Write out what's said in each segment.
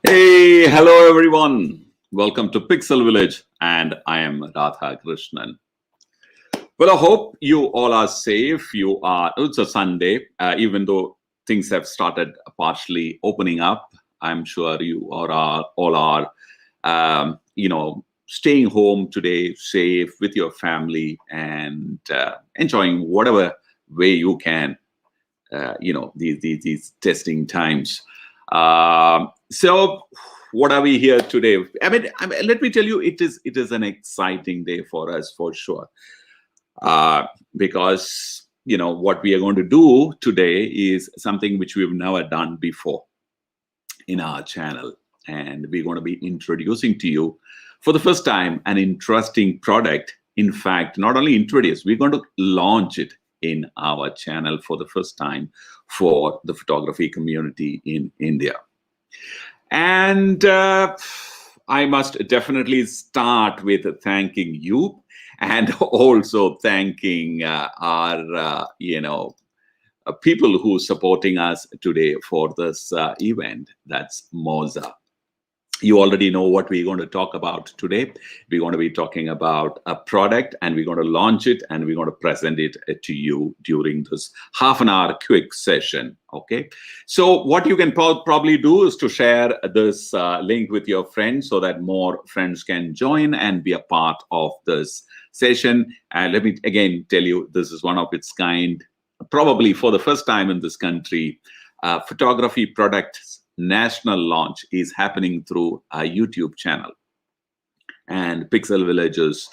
Hey, hello everyone. Welcome to Pixel Village, and I am Radha Krishnan. Well, I hope you all are safe. It's a Sunday, even though things have started partially opening up. I'm sure you all are, staying home today, safe with your family, and enjoying whatever way you can. These testing times. So what are we here today? I mean, let me tell you, it is an exciting day for us for sure, because what we are going to do today is something which we've never done before in our channel, and we're going to be introducing to you for the first time an interesting product. In fact, not only introduce, we're going to launch it in our channel for the first time for the photography community in India. And I must definitely start with thanking you, and also thanking our people who are supporting us today for this event. That's Moza. You already know what we're going to talk about today. We're going to be talking about a product, and we're going to launch it, and we're going to present it to you during this half-an-hour quick session. Okay. So what you can probably do is to share this link with your friends so that more friends can join and be a part of this session. And let me again tell you, this is one of its kind, probably for the first time in this country. Photography products national launch is happening through a YouTube channel, and Pixel Village is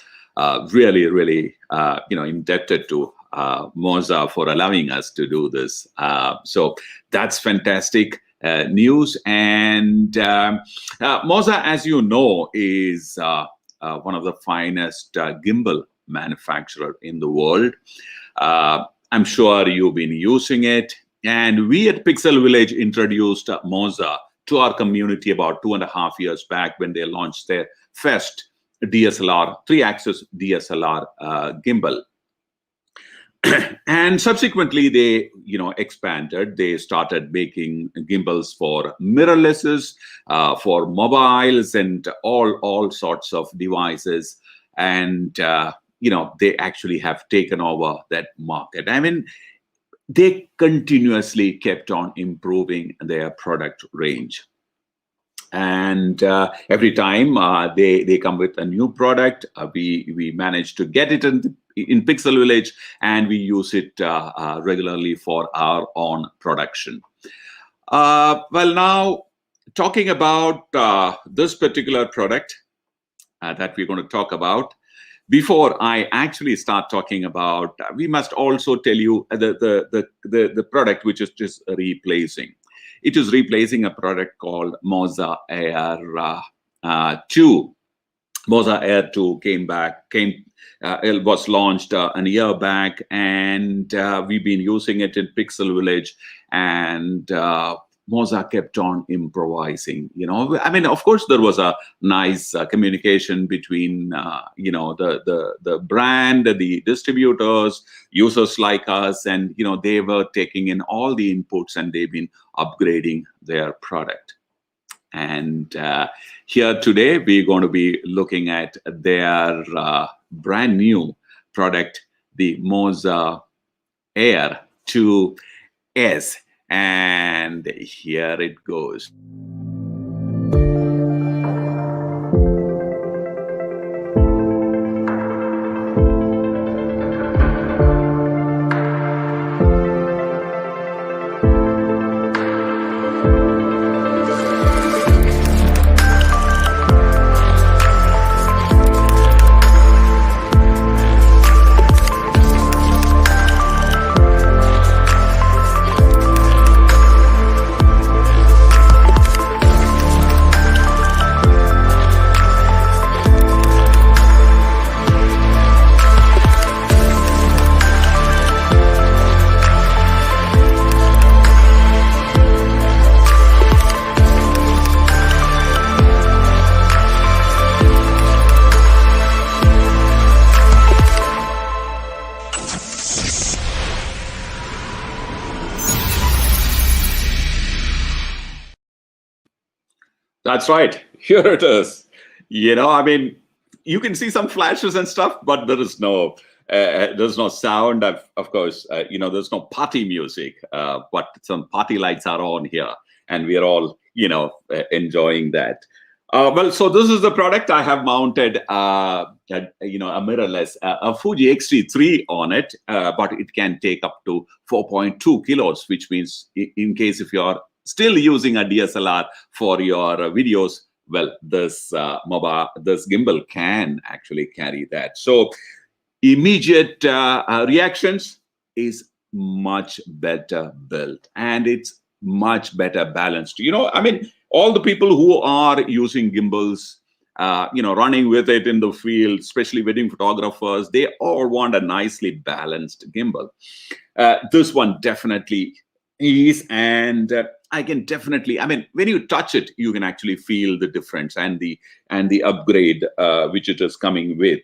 really indebted to Moza for allowing us to do this. So that's fantastic news. And Moza, as you know, is one of the finest gimbal manufacturer in the world. I'm sure you've been using it. And we at Pixel Village introduced Moza to our community about 2.5 years back when they launched their first DSLR, 3-axis DSLR gimbal. And subsequently, they expanded. They started making gimbals for mirrorlesses, for mobiles, and all sorts of devices. And they actually have taken over that market. I mean, they continuously kept on improving their product range. And every time they come with a new product, we manage to get it in Pixel Village, and we use it regularly for our own production. Well, now talking about this particular product that we're going to talk about, before I actually start talking about, we must also tell you the product which is just replacing. It is replacing a product called Moza AIR 2. Moza AIR 2 it was launched a year back, and we've been using it in Pixel Village, and Moza kept on improvising. I mean, of course, there was a nice communication between, the brand, the distributors, users like us, and they were taking in all the inputs, and they've been upgrading their product. And here today, we're going to be looking at their brand new product, the Moza AIR 2S. And here it goes. That's right. Here it is. I mean, you can see some flashes and stuff, but there's no sound. Of course, there's no party music, but some party lights are on here, and we are all, enjoying that. Well, so this is the product. I have mounted, a mirrorless, a Fuji X-T3 on it, but it can take up to 4.2 kilos, which means in case if you are still using a DSLR for your videos, well, this gimbal can actually carry that. So immediate reactions is much better built, and it's much better balanced. I mean, all the people who are using gimbals, running with it in the field, especially wedding photographers, they all want a nicely balanced gimbal. This one definitely is, and I can definitely, I mean, when you touch it, you can actually feel the difference and the upgrade which it is coming with.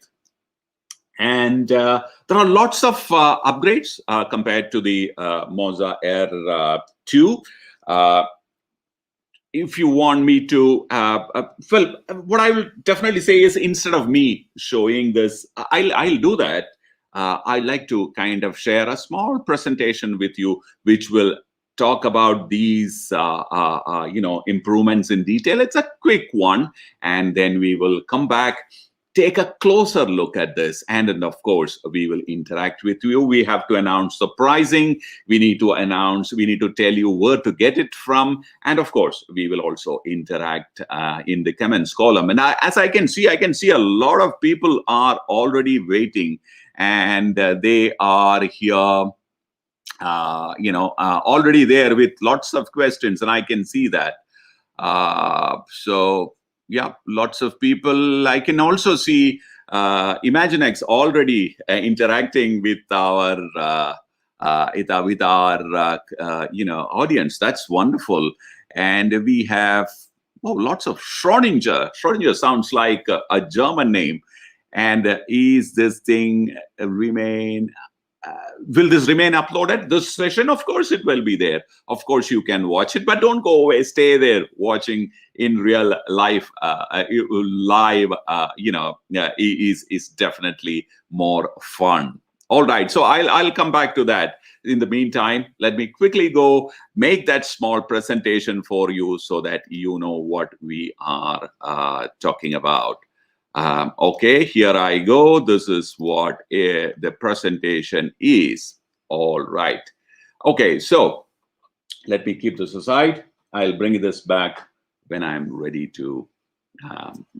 And there are lots of upgrades compared to the Moza AIR 2. If you want me to, well, what I will definitely say is, instead of me showing this, I'll do that. I like to kind of share a small presentation with you, which will talk about these, improvements in detail. It's a quick one, and then we will come back, take a closer look at this, and then of course we will interact with you. We have to announce the pricing, we need to tell you where to get it from, and of course we will also interact in the comments column. And as I can see a lot of people are already waiting, and they are here, already there with lots of questions, and I can see that. So yeah, lots of people. I can also see ImagineX already interacting with our audience. That's wonderful. And we have lots of Schrodinger. Schrodinger sounds like a German name. And is this thing remain? Will this remain uploaded, this session? Of course it will be there. Of course you can watch it, but don't go away. Stay there watching in real life. Live is definitely more fun. All right, so I'll come back to that. In the meantime, let me quickly go make that small presentation for you so that you know what we are talking about. Okay, here I go. This is what the presentation is. All right. Okay, so let me keep this aside. I'll bring this back when I'm ready to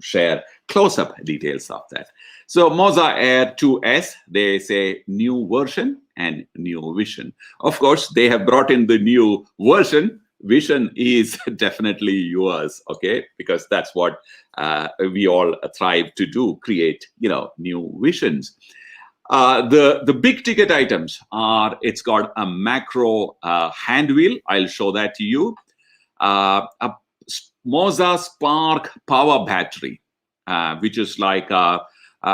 share close-up details of that. So Moza AIR 2S, they say new version and new vision. Of course, they have brought in the new version. Vision is definitely yours, okay? Because that's what we all thrive to do, create, new visions. The big ticket items are, it's got a macro hand wheel. I'll show that to you. A Moza Spark power battery, which is like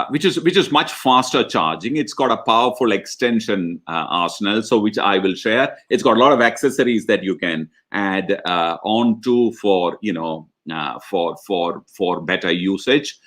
which is much faster charging. It's got a powerful extension arsenal, so which I will share. It's got a lot of accessories that you can add onto for for better usage.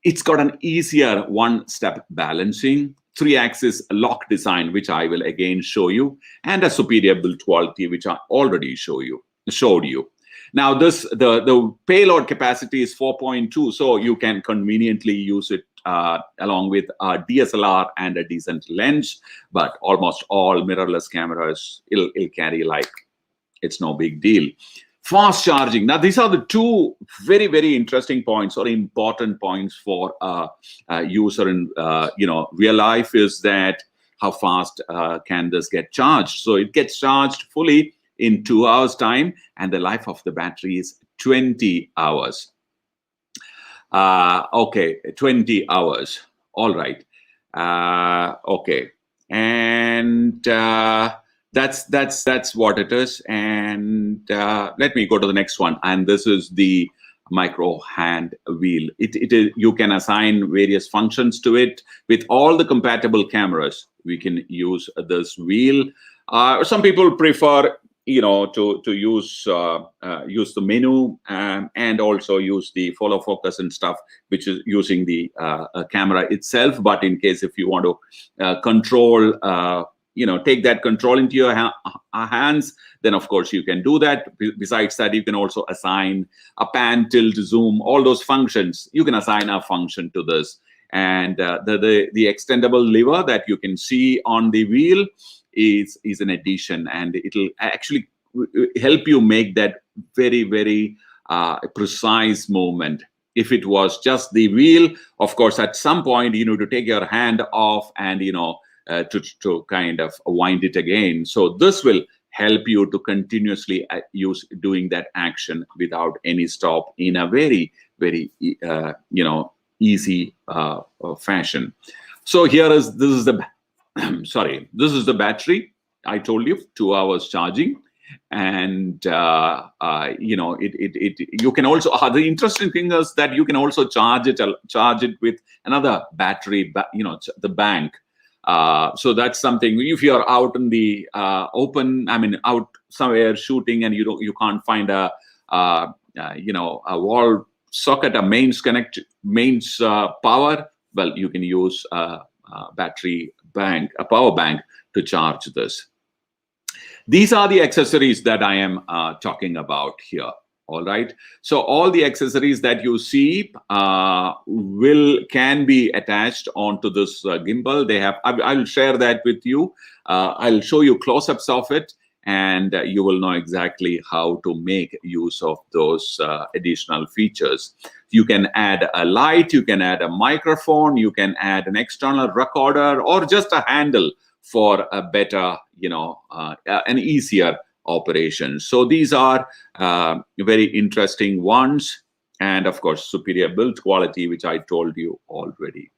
It's got an easier one-step balancing, 3-axis lock design, which I will again show you, and a superior build quality, which I already showed you. Now, the payload capacity is 4.2, so you can conveniently use it along with a DSLR and a decent lens. But almost all mirrorless cameras, it'll carry like it's no big deal. Fast charging. Now, these are the two very, very interesting points or important points for a user in real life, is that how fast can this get charged? So it gets charged fully in 2 hours time, and the life of the battery is 20 hours. Okay, 20 hours. All right. Okay, and that's what it is. And let me go to the next one. And this is the micro hand wheel. You can assign various functions to it. With all the compatible cameras, we can use this wheel. Some people prefer to use the menu, and also use the follow focus and stuff, which is using the camera itself. But in case if you want to control, take that control into your hands, then of course you can do that. Besides that, you can also assign a pan, tilt, zoom, all those functions. You can assign a function to this. And the extendable lever that you can see on the wheel is an addition, and it'll actually help you make that very, very precise movement. If it was just the wheel, of course, at some point you need to take your hand off and to kind of wind it again. So this will help you to continuously doing that action without any stop in a very, very easy fashion. So this is the sorry, this is the battery. I told you 2 hours charging, and you can also the interesting thing is that you can also charge it with another battery, the bank. So that's something. If you're out in the open, out somewhere shooting, and you can't find a wall socket, a mains power, well, you can use a battery bank, a power bank, to charge this. These are the accessories that I am talking about here. All right. So all the accessories that you see can be attached onto this gimbal. I'll share that with you. I'll show you close-ups of it, and you will know exactly how to make use of those additional features. You can add a light, you can add a microphone, you can add an external recorder, or just a handle for a better, an easier operation. So these are very interesting ones, and of course superior build quality, which I told you already.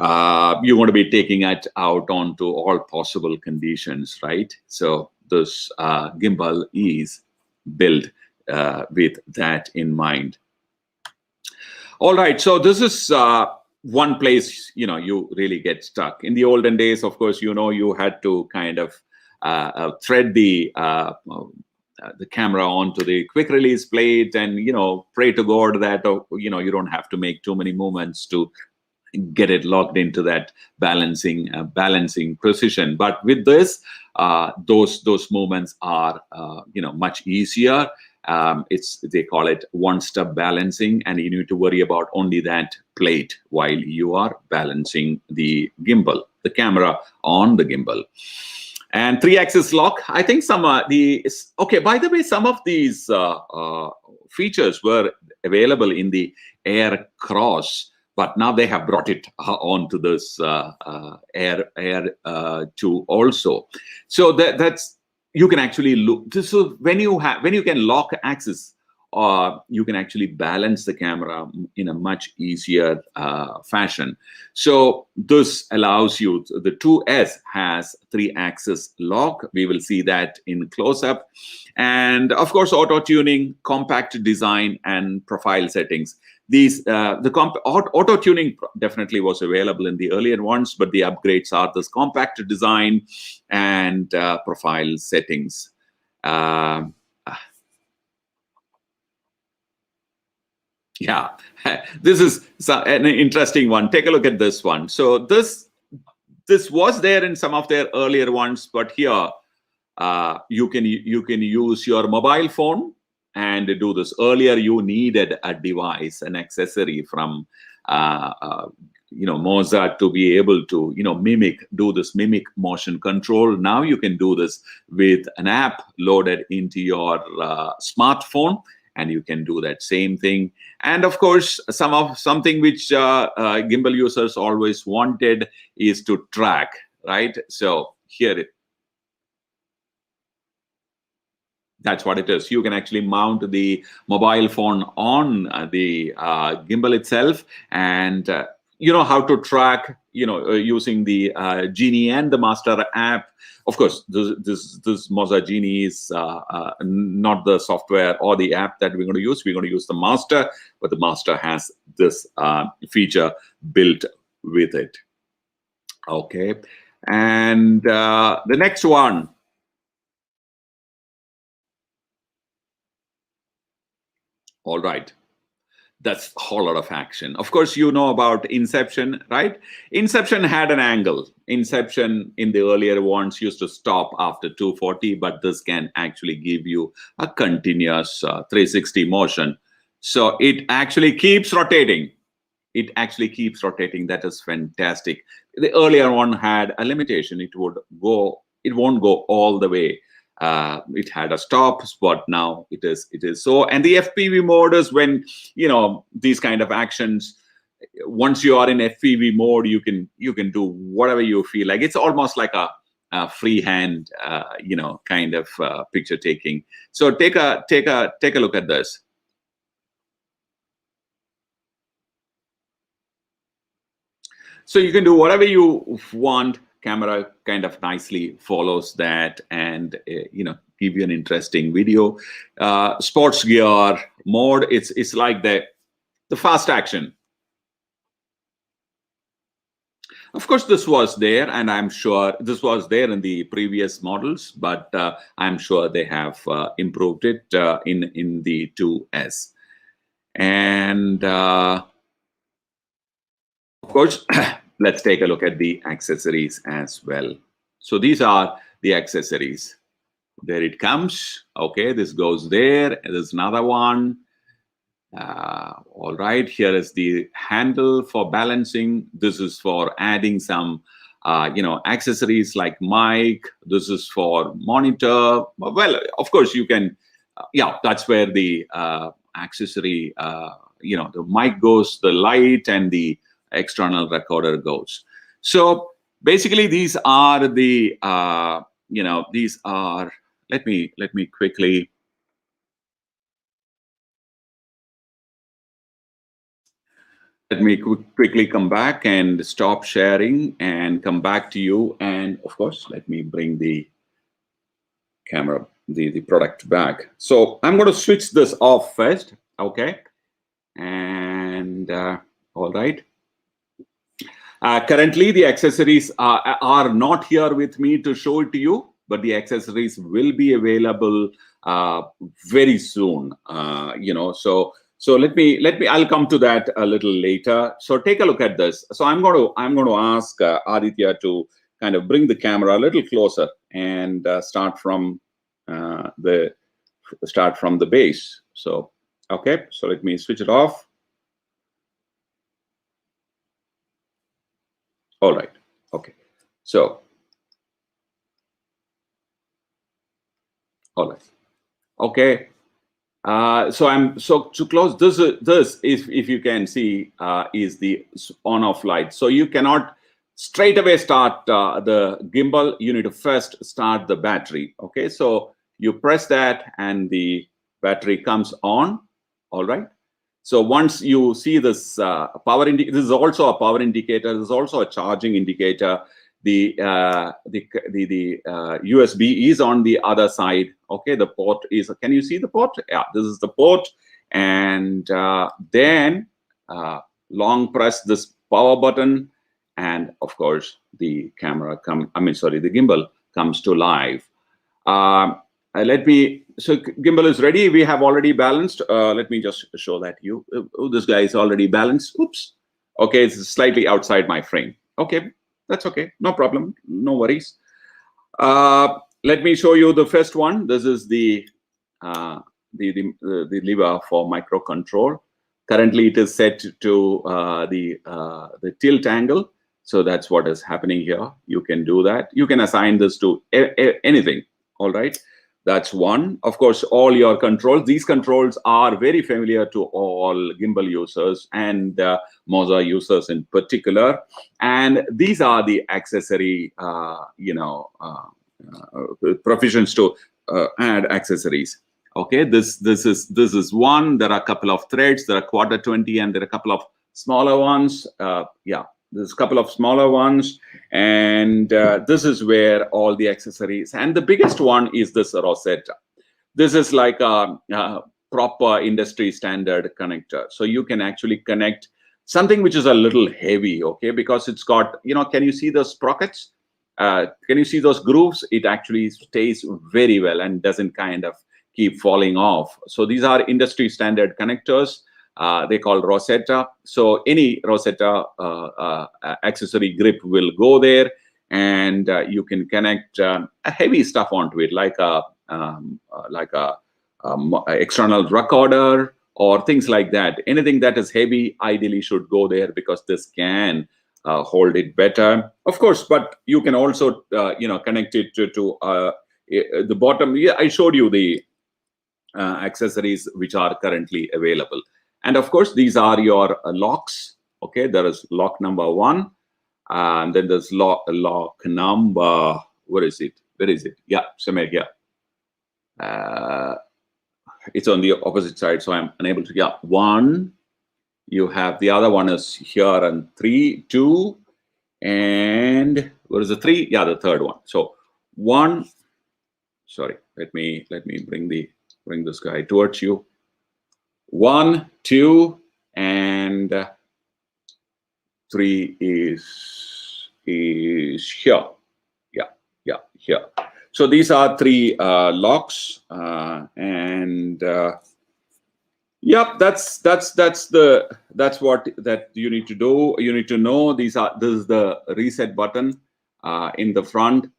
You want to be taking it out onto all possible conditions, right? So this gimbal is built with that in mind. All right, so this is one place you really get stuck. In the olden days, of course, you had to kind of thread the camera onto the quick release plate, and pray to God that you don't have to make too many movements to get it locked into that balancing precision. But with this, those movements are much easier. They call it one-step balancing, and you need to worry about only that plate while you are balancing the gimbal, the camera on the gimbal. And 3-axis lock. I think okay, by the way, some of these features were available in the Air Cross, but now they have brought it onto this Air 2 also. So that's, you can actually look. So when you can lock axis, you can actually balance the camera in a much easier fashion. So this allows you. The 2S has 3-axis lock. We will see that in close-up, and of course auto tuning, compact design, and profile settings. These auto tuning definitely was available in the earlier ones, but the upgrades are this compact design and profile settings. Yeah, this is an interesting one. Take a look at this one. So this was there in some of their earlier ones, but here you can use your mobile phone and do this. Earlier, you needed a device, an accessory from Moza to be able to do this mimic motion control. Now you can do this with an app loaded into your smartphone, and you can do that same thing. And of course, something which gimbal users always wanted is to track, right? So here that's what it is. You can actually mount the mobile phone on the gimbal itself, and you know how to track, using the Genie and the Master app. Of course, this Moza Genie is not the software or the app that we're going to use. We're going to use the Master, but the Master has this feature built with it. Okay, and the next one. All right. That's a whole lot of action. Of course, you know about Inception, right? Inception had an angle. Inception in the earlier ones used to stop after 240, but this can actually give you a continuous 360 motion. So it actually keeps rotating. It actually keeps rotating. That is fantastic. The earlier one had a limitation. It won't go all the way. It had a stop, but now it is so. And the FPV mode is when, you know, these kind of actions, once you are in FPV mode, you can do whatever you feel like. It's almost like a freehand, you know, kind of picture taking. So take a look at this. So you can do whatever you want. Camera kind of nicely follows that, and you know, give you an interesting video. Sports gear mode, it's like the fast action. Of course, this was there, and I'm sure this was there in the previous models, but I'm sure they have improved it in the 2S. And of course, let's take a look at the accessories as well. So these are the accessories. There it comes. Okay, this goes there. There's another one. All right, here is the handle for balancing. This is for adding some, you know, accessories like mic. This is for monitor. Well, of course, you can, yeah, that's where the accessory, you know, the mic goes, the light, and the external recorder goes. So basically, these are the, you know, these are. Let me quickly. Let me quickly come back and stop sharing and come back to you. And of course, let me bring the camera, the product back. So I'm going to switch this off first. Okay. And all right. Currently, the accessories are not here with me to show it to you, but the accessories will be available very soon. You know, so let me I'll come to that a little later. So take a look at this. So I'm going to ask Aditya to kind of bring the camera a little closer and start from the base. So okay, so let me switch it off. All right. Okay. So all right. Okay. So to close this is, if you can see, is the on-off light. So you cannot straight away start the gimbal. You need to first start the battery. Okay. So you press that and the battery comes on. All right. So once you see this power indicator, this is also a power indicator. This is also a charging indicator. The USB is on the other side. Okay, the port is. Can you see the port? Yeah, this is the port. And then long press this power button, and of course the camera the gimbal comes to life. Let me. So gimbal is ready. We have already balanced. Let me just show that you. Oh, this guy is already balanced. Oops. Okay, it's slightly outside my frame. Okay, that's okay. No problem. No worries. Let me show you the first one. This is the lever for microcontrol. Currently, it is set to the tilt angle. So that's what is happening here. You can do that. You can assign this to anything. All right. That's one. Of course, all your controls. These controls are very familiar to all gimbal users and Moza users in particular. And these are the accessory, you know, provisions to add accessories. Okay, this is one. There are a couple of threads. There are quarter 20, and there are a couple of smaller ones. Yeah. There's a couple of smaller ones, and this is where all the accessories, and the biggest one is this Rosetta. This is like a proper industry standard connector. So you can actually connect something which is a little heavy, okay, because it's got, you know, can you see those sprockets? Can you see those grooves? It actually stays very well and doesn't kind of keep falling off. So these are industry standard connectors. They call Rosetta. So any Rosetta accessory grip will go there, and you can connect heavy stuff onto it, like a external recorder or things like that. Anything that is heavy ideally should go there, because this can hold it better, of course. But you can also connect it to the bottom. Yeah, I showed you the accessories which are currently available. And of course, these are your locks. Okay, there is lock number 1, and then there's lock number, where is it? Yeah, somewhere here. It's on the opposite side, so I'm unable to. Yeah, 1. You have the other one is here, and 3, 2, and where is the 3? Yeah, the third one. So 1. Sorry, let me bring this guy towards you. 1, 2, and 3 is here. Yeah, here. So these are 3 locks, and yep, that's what you need to do. You need to know this is the reset button in the front.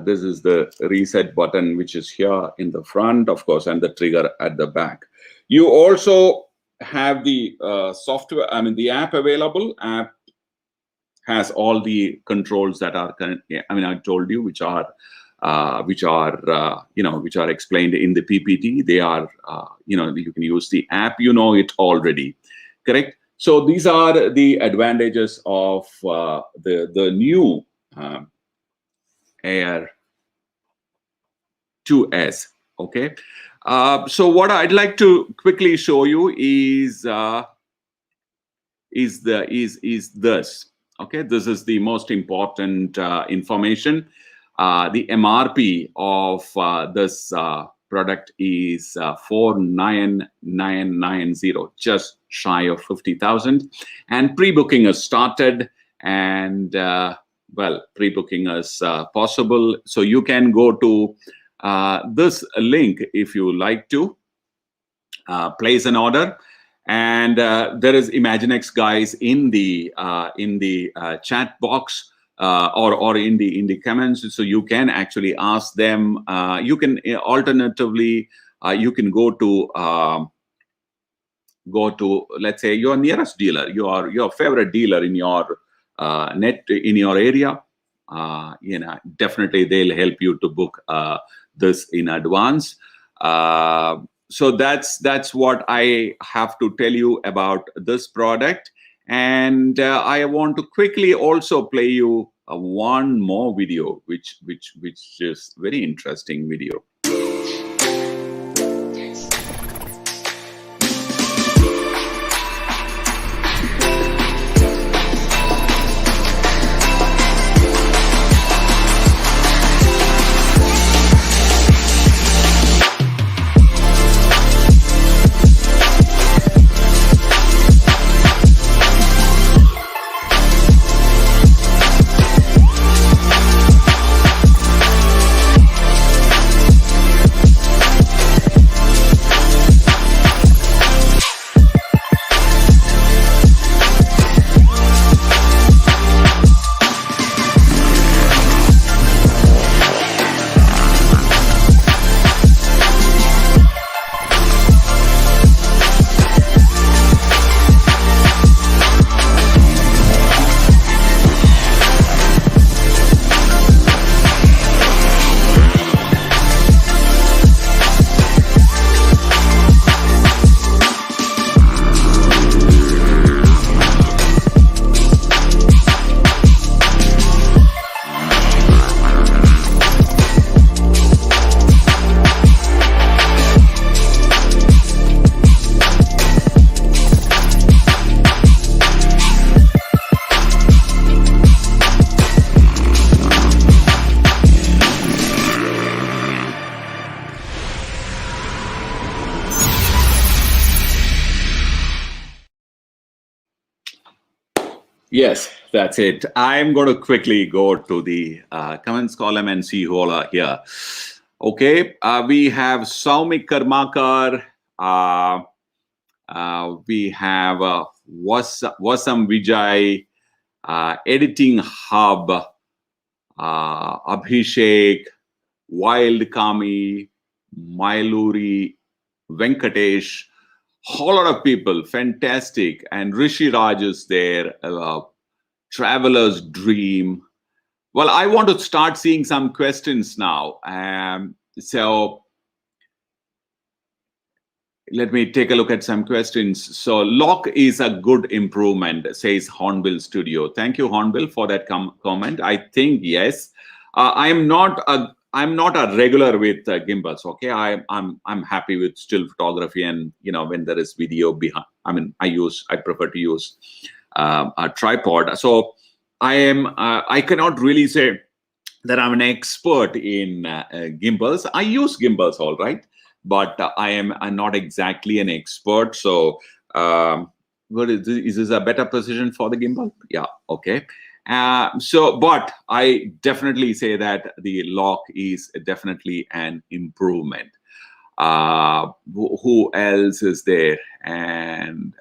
This is the reset button, which is here in the front, of course, and the trigger at the back. You also have the software, the app available. App has all the controls that are I told you, which are explained in the PPT. They are, you can use the app, it already, correct? So these are the advantages of the new Air 2S. Okay, so what I'd like to quickly show you is this. Okay, this is the most important information. The MRP of this product is 49,990, just shy of 50,000, and pre-booking has started, and well, pre-booking is possible. So you can go to this link if you like to place an order. And there is Imaginext guys in the chat box or in the comments, so you can actually ask them. You can alternatively you can go to let's say your nearest dealer, your favorite dealer in your in your area. Definitely they'll help you to book this in advance. So that's what I have to tell you about this product. And I want to quickly also play you one more video, which is very interesting video. Yes, that's it. I'm going to quickly go to the comments column and see who all are here. Okay, we have Saumik Karmakar. We have Wasam Vijay, Editing Hub, Abhishek, Wild Kami, Mailuri, Venkatesh, whole lot of people, fantastic. And Rishi Raj is there, Traveler's Dream. Well, I want to start seeing some questions now. So let me take a look at some questions. So lock is a good improvement, says Hornbill Studio. Thank you, Hornbill, for that comment. I think yes. I'm not a regular with gimbals. Okay, I'm happy with still photography, and when there is video behind. I mean, I prefer to use a tripod. So I cannot really say that I'm an expert in gimbals. I use gimbals, all right, but I'm not exactly an expert. So, what is this a better position for the gimbal? Yeah, okay. But I definitely say that the lock is definitely an improvement. Who else is there? And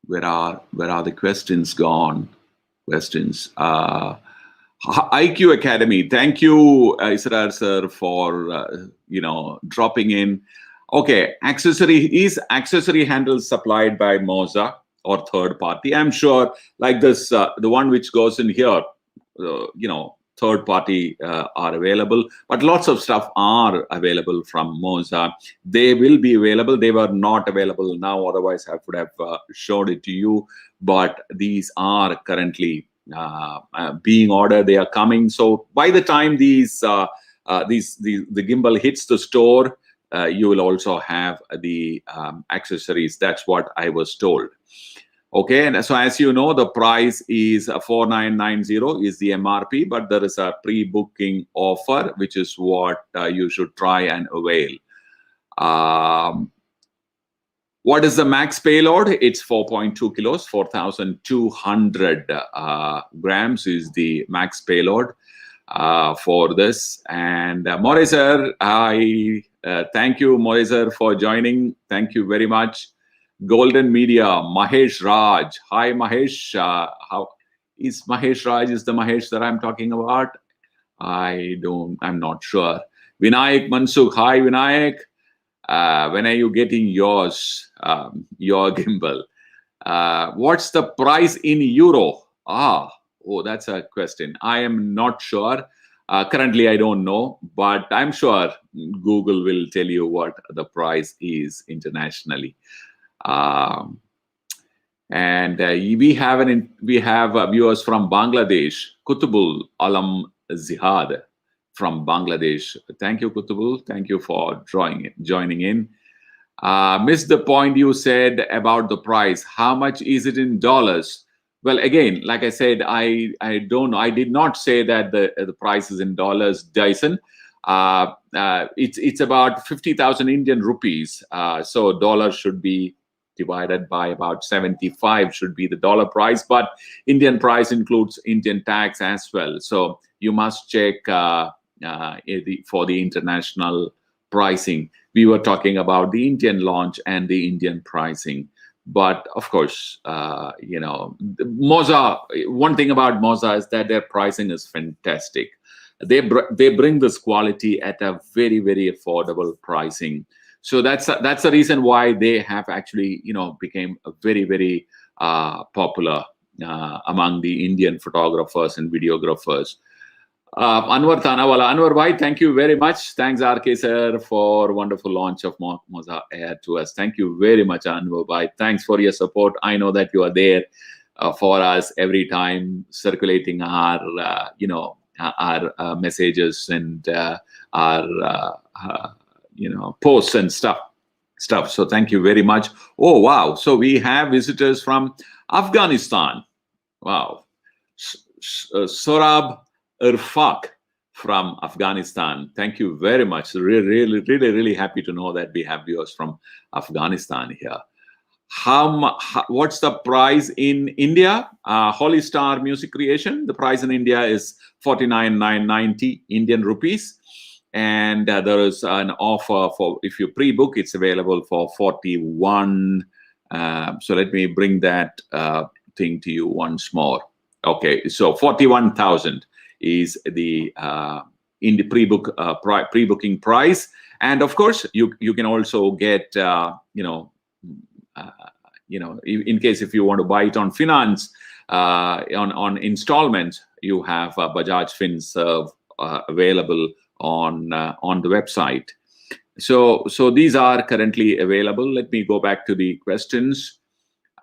where are the questions gone? Questions. IQ Academy. Thank you, Israr sir, for dropping in. Okay, accessory handles supplied by Moza or third party? I'm sure, like this, the one which goes in here, third party are available, but lots of stuff are available from Moza. They will be available. They were not available now, otherwise I would have showed it to you. But these are currently being ordered. They are coming. So by the time the gimbal hits the store, you will also have the accessories. That's what I was told. Okay, and so as you know, the price is 4990 is the MRP, but there is a pre-booking offer, which is what you should try and avail. What is the max payload? It's 4.2 kilos, 4,200 grams is the max payload for this. And Morezer, I thank you, Morezer, for joining. Thank you very much. Golden Media, Mahesh Raj. Hi, Mahesh. How is Mahesh Raj? Is the Mahesh that I'm talking about? I'm not sure. Vinayak Mansukh. Hi, Vinayak. When are you getting your gimbal? What's the price in euro? Oh, that's a question. I am not sure. Currently, I don't know, but I'm sure Google will tell you what the price is internationally. And we have viewers from Bangladesh. Kutubul Alam Zihad from Bangladesh. Thank you, Kutubul. Thank you for joining in. Missed the point you said about the price. How much is it in dollars? Well, again, like I said, I don't know. I did not say that the price is in dollars, Dyson. It's about 50,000 Indian rupees. So dollars should be divided by about 75 should be the dollar price, but Indian price includes Indian tax as well. So you must check for the international pricing. We were talking about the Indian launch and the Indian pricing. But of course, Moza, one thing about Moza is that their pricing is fantastic. They bring this quality at a very, very affordable pricing. So that's the reason why they have actually, became a very, very popular among the Indian photographers and videographers. Anwar Tanawala. Anwar bhai, thank you very much. Thanks, RK sir, for wonderful launch of Moza AIR to us. Thank you very much, Anwar bhai. Thanks for your support. I know that you are there for us every time, circulating our, our messages and our, posts and stuff. So thank you very much. Oh, wow. So we have visitors from Afghanistan. Wow. Sorab Irfaq from Afghanistan. Thank you very much. Really, really, really happy to know that we have viewers from Afghanistan here. What's the price in India? Holy Star Music Creation, the price in India is 49,990 Indian rupees. And there is an offer for, if you pre-book, it's available for 41. So let me bring that thing to you once more. Okay, so 41,000 is the in the pre-booking price. And of course, you can also get in case if you want to buy it on finance, on installments, you have Bajaj FinServe available on the website. So these are currently available. Let me go back to the questions.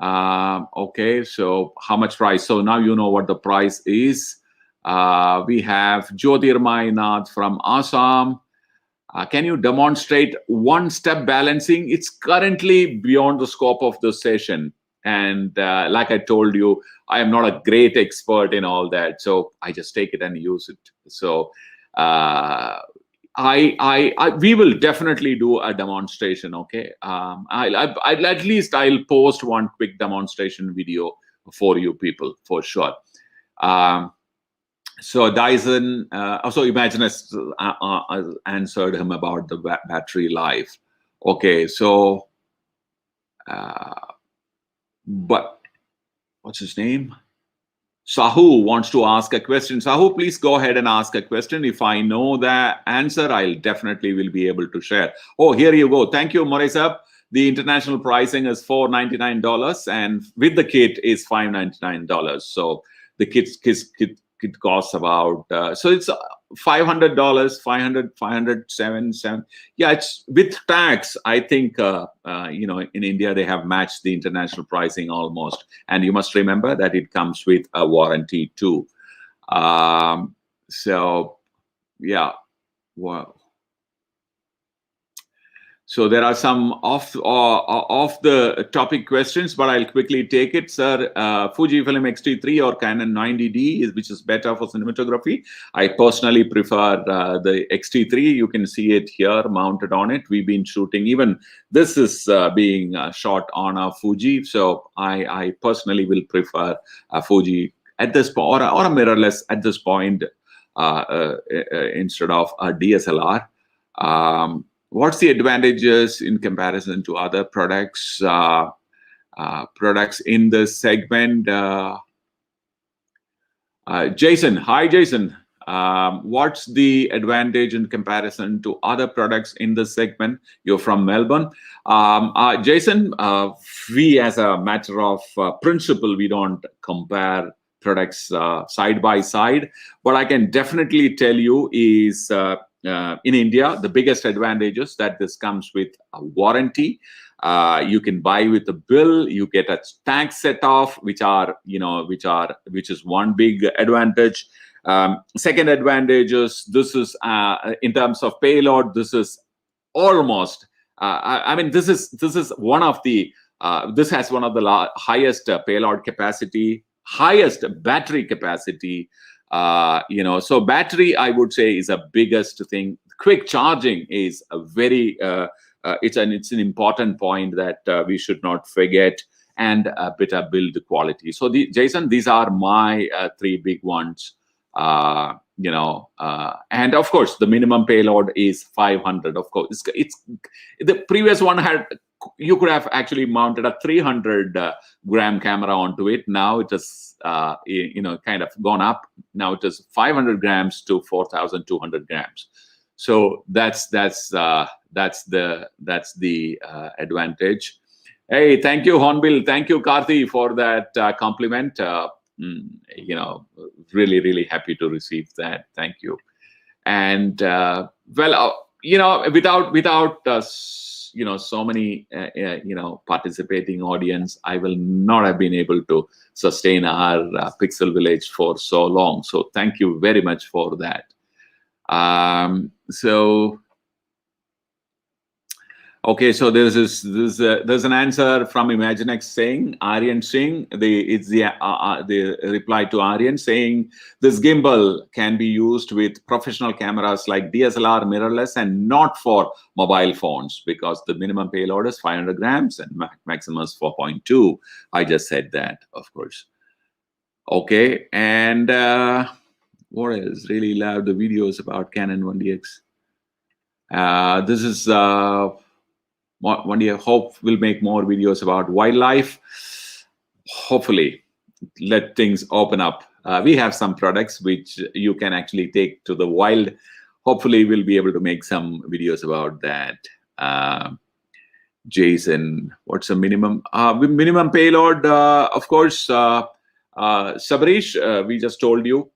Okay, so how much price? So now you know what the price is. We have Jyotirmay Nath from Assam. Can you demonstrate one-step balancing? It's currently beyond the scope of the session. And like I told you, I am not a great expert in all that. So I just take it and use it. So we will definitely do a demonstration, okay? I'll post one quick demonstration video for you people, for sure. So Dyson, also Imaginist answered him about the battery life. Okay, so, but what's his name? Sahu wants to ask a question. Sahu, please go ahead and ask a question. If I know the answer, I'll definitely will be able to share. Oh, here you go. Thank you, Morisab. The international pricing is $499 and with the kit is $599. So the kit costs about so it's $500, 507. Yeah, it's with tax. I think in India they have matched the international pricing almost, and you must remember that it comes with a warranty too. So yeah, wow. So there are some off the topic questions, but I'll quickly take it, sir. Fujifilm X-T3 or Canon 90D, which is better for cinematography? I personally prefer the X-T3. You can see it here mounted on it. We've been shooting, even this is being shot on a Fuji. So I personally will prefer a Fuji at this point, or a mirrorless at this point instead of a DSLR. What's the advantages in comparison to other products in this segment? Jason, hi Jason. What's the advantage in comparison to other products in this segment? You're from Melbourne. Jason, we as a matter of principle, we don't compare products side by side. What I can definitely tell you is in India, the biggest advantages that this comes with a warranty. You can buy with a bill. You get a tax set off, which is one big advantage. Second advantage is this is in terms of payload. This is almost. I mean, this is one of the. This has one of the highest payload capacity, highest battery capacity. So battery, I would say, is a biggest thing. Quick charging is a very it's an important point that we should not forget, and a better build quality. So Jason, these are my three big ones. And of course the minimum payload is 500. Of course, it's the previous one had. You could have actually mounted a 300-gram camera onto it. Now it is, kind of gone up. Now it is 500 grams to 4,200 grams. So that's the advantage. Hey, thank you, Hornbill. Thank you, Karthi, for that compliment. Really, really happy to receive that. Thank you. And without so many participating audience, I will not have been able to sustain our Pixel Village for so long. So thank you very much for that. Okay, so there's an answer from Imaginex saying Aryan Singh. It's the reply to Aryan saying this gimbal can be used with professional cameras like DSLR, mirrorless, and not for mobile phones because the minimum payload is 500 grams and maximum is 4.2. I just said that, of course. Okay, and what else? Really love the videos about Canon 1DX. This is. One day, hope we'll make more videos about wildlife. Hopefully, let things open up. We have some products which you can actually take to the wild. Hopefully, we'll be able to make some videos about that. Jason, what's the minimum? Minimum payload, of course, Sabarish, we just told you,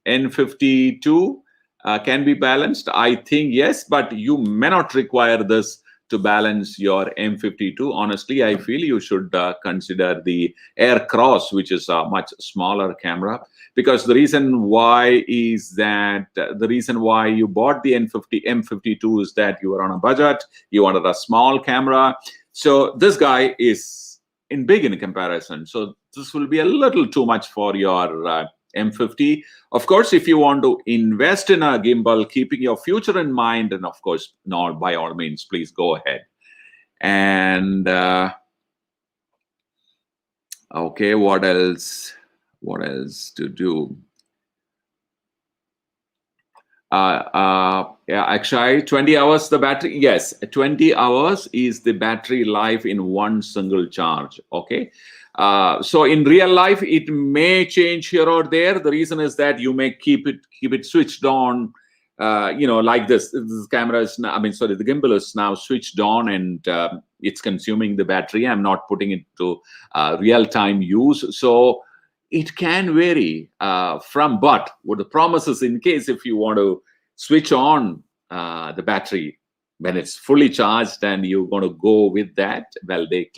N52 can be balanced. I think yes, but you may not require this to balance your M52. Honestly, I feel you should consider the Air Cross, which is a much smaller camera. Because the reason why is that the reason why you bought the M52 is that you were on a budget, you wanted a small camera. So this guy is big in comparison. So this will be a little too much for your M50. Of course, if you want to invest in a gimbal, keeping your future in mind, and of course, no, by all means, please go ahead. And okay, what else? What else to do? Yeah, Akshay, 20 hours the battery. Yes, 20 hours is the battery life in one single charge. Okay. So in real life, it may change here or there. The reason is that you may keep it switched on, like this. This camera is now, the gimbal is now switched on and it's consuming the battery. I'm not putting it to real-time use. So it can vary but what the promise is, in case if you want to switch on the battery when it's fully charged and you're going to go with that, well, they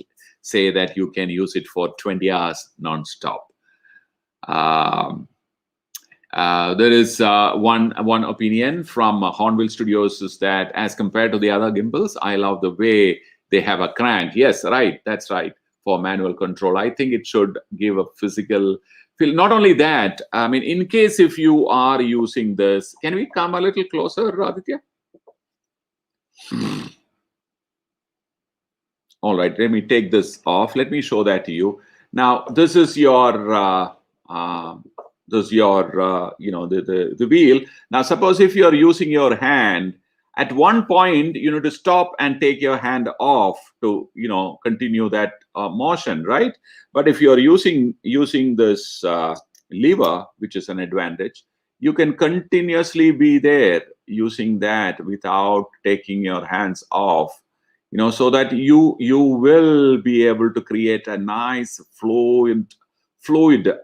say that you can use it for 20 hours non-stop. There is one opinion from Hornbill Studios is that as compared to the other gimbals, I love the way they have a crank. Yes, right, that's right, for manual control. I think it should give a physical feel. Not only that, in case if you are using this, can we come a little closer, Aditya? All right, let me take this off. Let me show that to you. Now, this is your the wheel. Now, suppose if you're using your hand, at one point you need to stop and take your hand off to continue that motion, right? But if you're using this lever, which is an advantage, you can continuously be there using that without taking your hands off. So that you will be able to create a nice fluid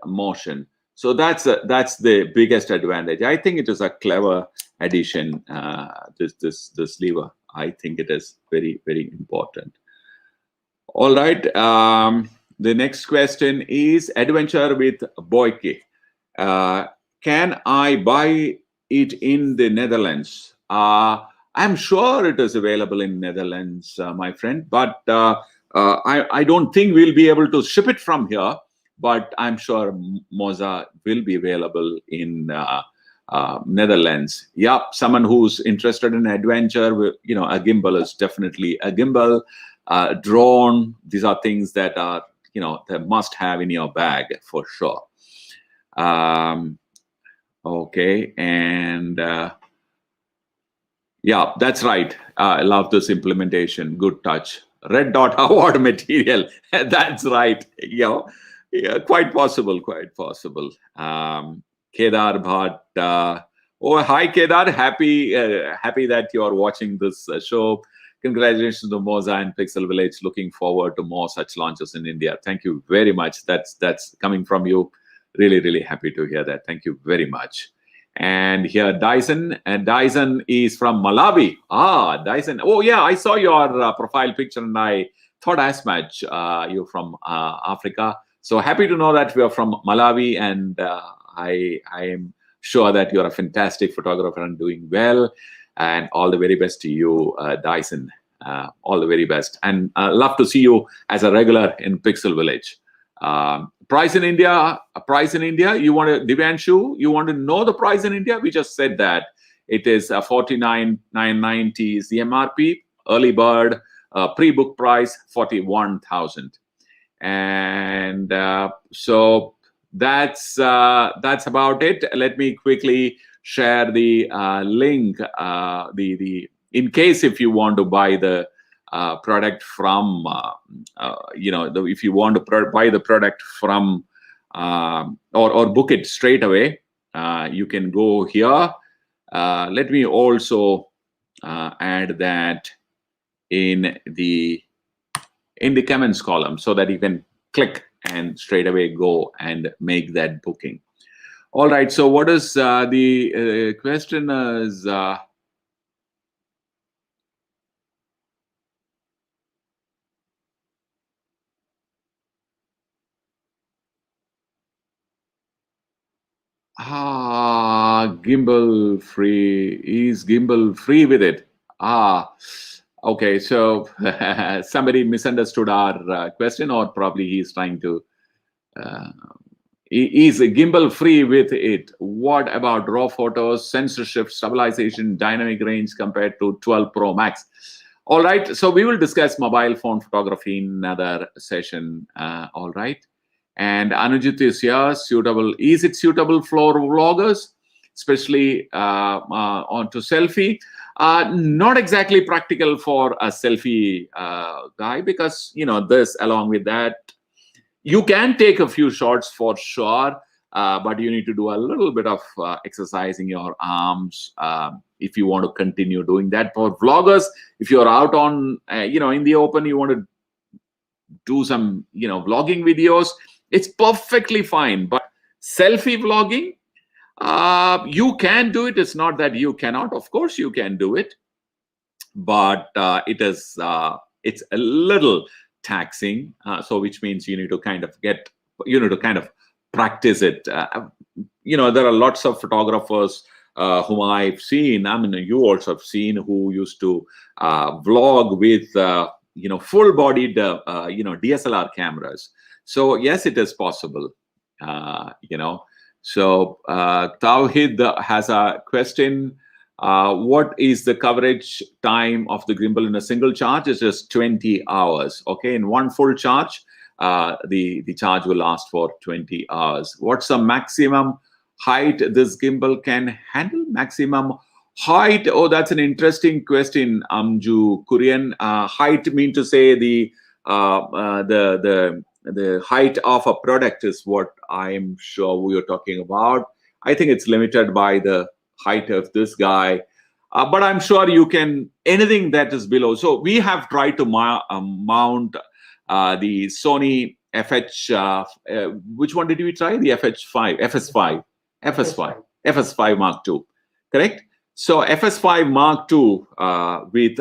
motion. So that's the biggest advantage. I think it is a clever addition. This lever, I think it is very, very important. All right. The next question is adventure with Boyke. Can I buy it in the Netherlands? I'm sure it is available in Netherlands, my friend, but I don't think we'll be able to ship it from here, but I'm sure Moza will be available in Netherlands. Yeah, someone who's interested in adventure, a gimbal is definitely a gimbal. Drone, these are things that are, they must have in your bag for sure. Okay, and yeah, that's right. I love this implementation. Good touch. Red dot award material. That's right. Yeah, quite possible. Quite possible. Kedar Bhatt. Oh, hi, Kedar. Happy that you are watching this show. Congratulations to Moza and Pixel Village. Looking forward to more such launches in India. Thank you very much. That's coming from you. Really, really happy to hear that. Thank you very much. And here, Dyson. And Dyson is from Malawi. Ah, Dyson. Oh, yeah, I saw your profile picture and I thought as much. You're from Africa. So happy to know that we are from Malawi. And I am sure that you're a fantastic photographer and doing well. And all the very best to you, Dyson. All the very best, and love to see you as a regular in Pixel Village. Price in India. You want to, Divyanshu? You want to know the price in India? We just said that it is 49,990 is the MRP. Early bird pre-book price 41,000, and so that's about it. Let me quickly share the link. In case if you want to buy the product from if you want to buy the product from or book it straight away, you can go here. Let me also add that in the comments column so that you can click and straight away go and make that booking. All right, so what is the question is gimbal free. Is gimbal free with it? Okay, so somebody misunderstood our question, or probably he's trying to is a gimbal free with it. What about raw photos, censorship, stabilization, dynamic range compared to 12 Pro Max? All right, so we will discuss mobile phone photography in another session. All right, and Anujit is here. Suitable? Is it suitable for vloggers, especially onto selfie? Not exactly practical for a selfie guy, because this, along with that, you can take a few shots for sure, but you need to do a little bit of exercising your arms if you want to continue doing that. For vloggers, if you're out on in the open, you want to do some vlogging videos, it's perfectly fine. But selfie vlogging, you can do it. It's not that you cannot. Of course you can do it, but it's a little taxing, so which means you need to kind of practice it. There are lots of photographers whom I've seen, I mean you also have seen, who used to vlog with full-bodied DSLR cameras. So yes, it is possible. So Tawhid has a question. What is the coverage time of the gimbal in a single charge? It's just 20 hours. Okay, in one full charge, the charge will last for 20 hours. What's the maximum height this gimbal can handle? Maximum height? Oh, that's an interesting question, Amju Kurian. Height mean to say the height of a product is what I'm sure we are talking about. I think it's limited by the height of this guy, but I'm sure you can, anything that is below. So we have tried to mount the Sony FH, which one did we try? The FS5 Mark II, correct? So FS5 Mark II with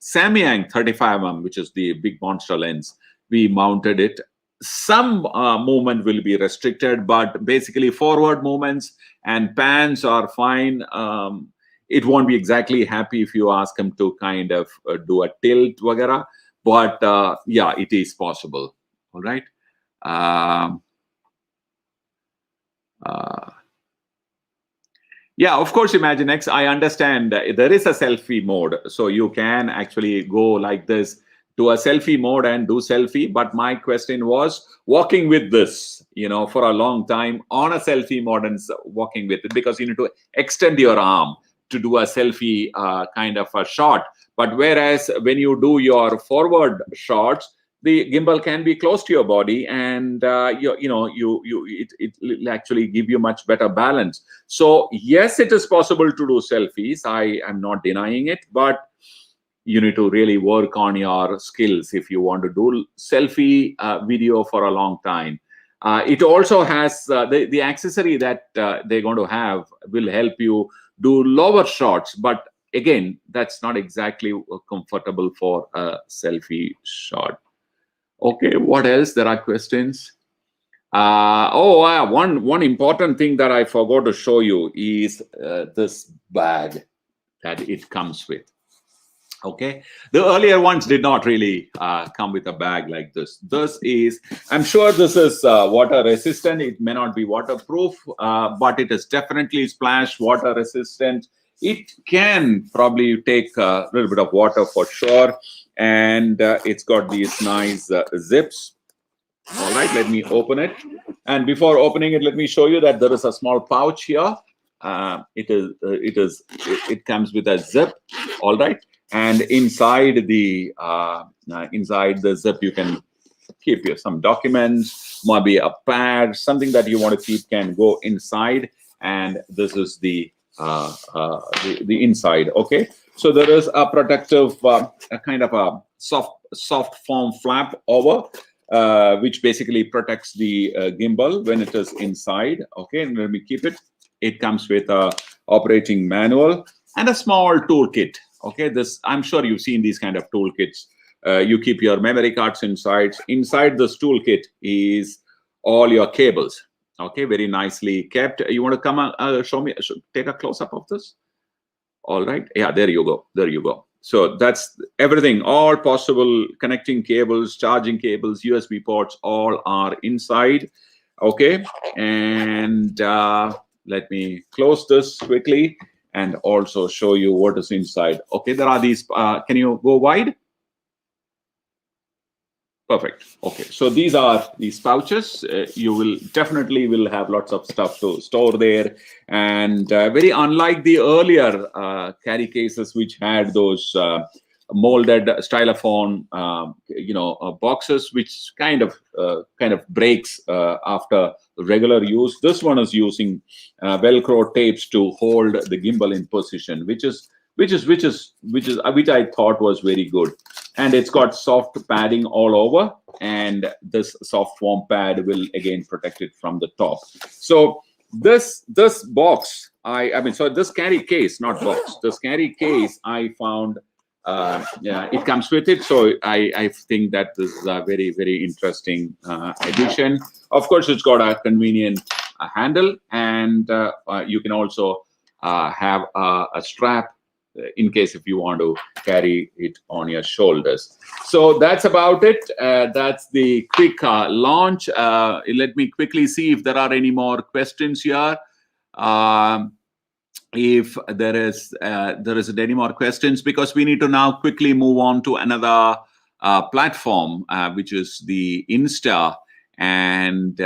Samyang 35mm, which is the big monster lens, we mounted it. Some movement will be restricted, but basically forward movements and pans are fine. It won't be exactly happy if you ask him to kind of do a tilt, vagara, but yeah, it is possible. All right. Yeah, of course, Imagine X, I understand there is a selfie mode, so you can actually go like this to a selfie mode and do selfie. But my question was walking with this, for a long time on a selfie mode and walking with it, because you need to extend your arm to do a selfie kind of a shot. But whereas when you do your forward shots, the gimbal can be close to your body, and it will actually give you much better balance. So yes, it is possible to do selfies. I am not denying it, but you need to really work on your skills if you want to do selfie video for a long time. It also has the accessory that they're going to have will help you do lower shots, but again, that's not exactly comfortable for a selfie shot. Okay, what else? There are questions. One important thing that I forgot to show you is this bag. that it comes with. Okay, the earlier ones did not really come with a bag like this. This is, I'm sure this is water resistant. It may not be waterproof, but it is definitely splash water resistant. It can probably take a little bit of water for sure. And it's got these nice zips. All right, let me open it. And before opening it, let me show you that there is a small pouch here. It comes with a zip. All right. And inside the zip, you can keep some documents, maybe a pad, something that you want to keep can go inside. And this is the inside. Okay, so there is a protective, a kind of a soft foam flap over, which basically protects the gimbal when it is inside. Okay, and let me keep it. It comes with a operating manual and a small toolkit. Okay, this, I'm sure you've seen these kind of toolkits. You keep your memory cards inside. Inside this toolkit is all your cables. Okay, very nicely kept. You want to come show me, take a close-up of this? All right, yeah, there you go, there you go. So that's everything, all possible connecting cables, charging cables, USB ports, all are inside. Okay, and let me close this quickly and also show you what is inside. Okay, there are these, can you go wide? Perfect. Okay, so these are these pouches. You will definitely will have lots of stuff to store there, and very unlike the earlier carry cases which had those molded styrofoam, boxes, which kind of breaks after regular use. This one is using Velcro tapes to hold the gimbal in position, which I thought was very good. And it's got soft padding all over, and this soft foam pad will again protect it from the top. So this box, so this carry case, not box, this carry case, I found it comes with it. So I think that this is a very, very interesting addition. Of course, it's got a convenient handle, and you can also have a strap in case if you want to carry it on your shoulders. So that's about it. That's the quick launch. Let me quickly see if there are any more questions here. If there isn't any more questions, because we need to now quickly move on to another platform, which is the Insta, and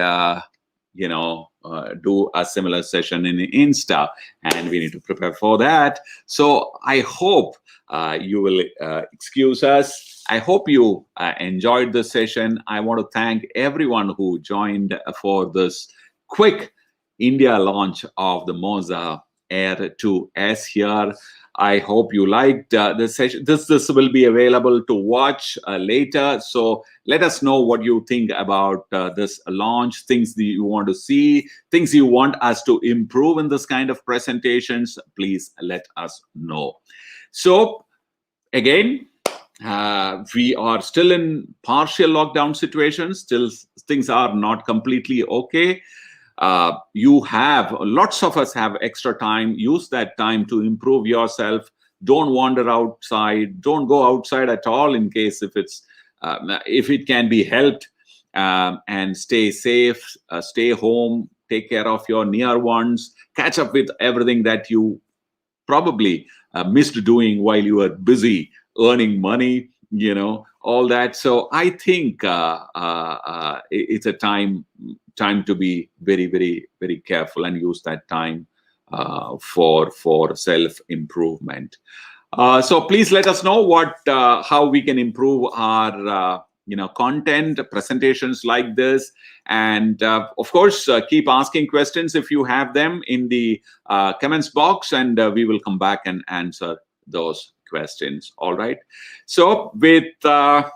do a similar session in Insta, and we need to prepare for that. So I hope you will excuse us. I hope you enjoyed the session. I want to thank everyone who joined for this quick India launch of the Moza AIR 2S here. I hope you liked the session. This will be available to watch later. So let us know what you think about this launch, things that you want to see, things you want us to improve in this kind of presentations. Please let us know. So again, we are still in partial lockdown situations. Still, things are not completely okay. Lots of us have extra time. Use that time to improve yourself. Don't wander outside. Don't go outside at all in case if it can be helped. And stay safe. Stay home. Take care of your near ones. Catch up with everything that you probably missed doing while you were busy earning money. All that. So I think it's a time to be very, very, very careful and use that time for self-improvement. So please let us know how we can improve our content, presentations like this, and of course keep asking questions if you have them in the comments box, and we will come back and answer those questions. All right. So with so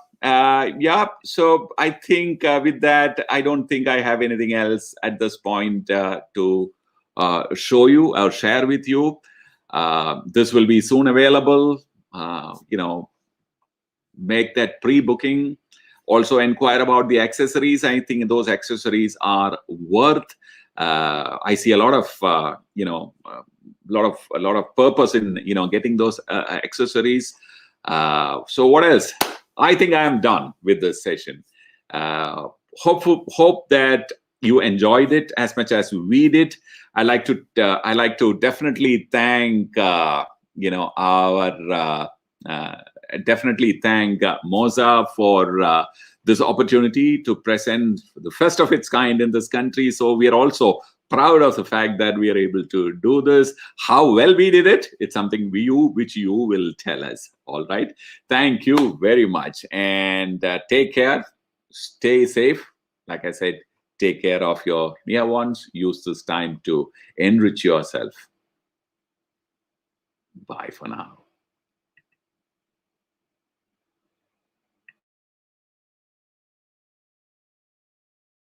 I think with that, I don't think I have anything else at this point to show you or share with you. This will be soon available. Make that pre-booking. Also inquire about the accessories. I think those accessories are worth. I see a lot of lot of purpose in getting those accessories. So what else? I think I am done with this session. Hope that you enjoyed it as much as we did. I like to definitely thank definitely thank Moza for this opportunity to present the first of its kind in this country. So we are also proud of the fact that we are able to do this. How well we did it, it's something which you will tell us. All right. Thank you very much. And take care. Stay safe. Like I said, take care of your near ones. Use this time to enrich yourself. Bye for now.